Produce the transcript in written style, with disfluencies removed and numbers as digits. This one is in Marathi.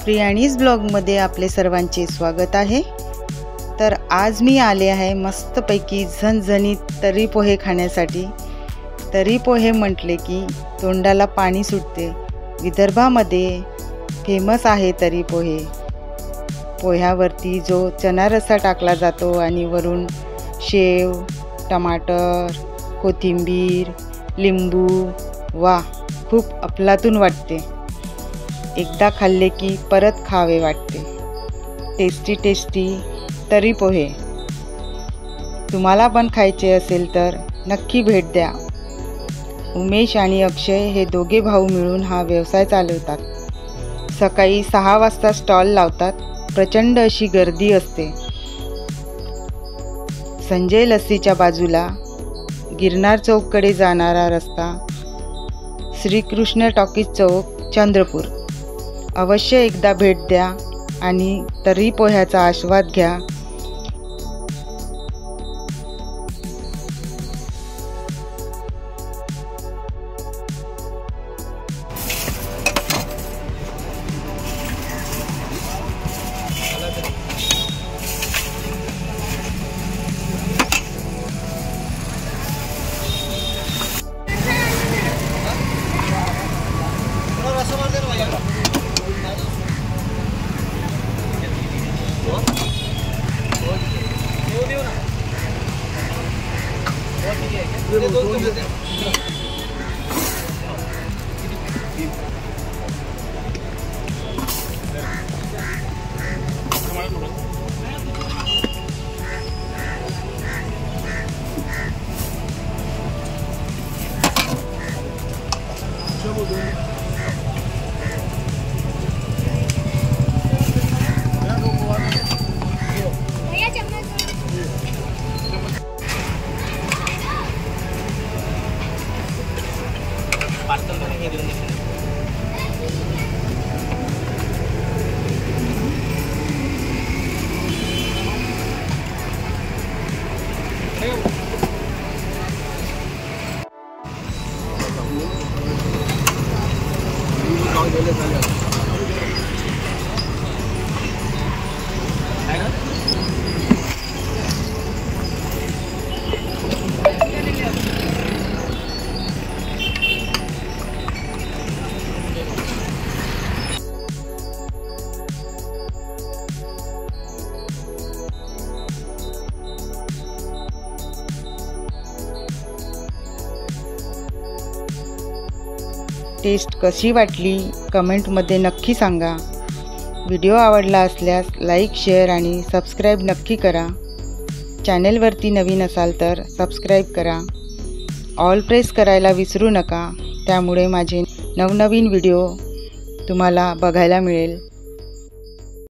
प्रियाणीज ब्लॉगमध्ये आपले सर्वांचे स्वागत आहे। तर आज मी आले आहे मस्तपैकी झणझणीत तर्री पोहे खाण्यासाठी। तर्री पोहे म्हटले की तोंडाला पाणी सुटते। विदर्भामध्ये फेमस आहे तर्री पोहे। पोह्यावरती जो चना रस्सा टाकला जातो आणि वरून शेव, टमाटर, कोथिंबीर, लिंबू, वाह खूप अफलातून वाटते। एकदा खाल्ले की परत खावे वाटते। टेस्टी टेस्टी तर्री पोहे तुम्हाला पण खायचे असेल तर नक्की भेट द्या। उमेश आणि अक्षय हे दोघे भाऊ मिळून हा व्यवसाय चालवतात। सकाळी 6 वाजता स्टॉल लावतात। प्रचंड अशी गर्दी असते। संजय लस्सीच्या बाजूला गिरनार चौककडे जाणारा रस्ता, श्रीकृष्ण टॉकीज चौक, चंद्रपूर। अवश्य एकदा भेट द्या आणि तर्री पोह्याचा आस्वाद घ्या। टेस्ट कशी वाटली कमेंटमध्ये नक्की सांगा। व्हिडिओ आवडला असल्यास लाईक, शेअर आणि सबस्क्राईब नक्की करा। चॅनेलवरती नवीन असाल तर सबस्क्राईब करा। ऑल प्रेस करायला विसरू नका, त्यामुळे माझे नवनवीन व्हिडिओ तुम्हाला बघायला मिळेल।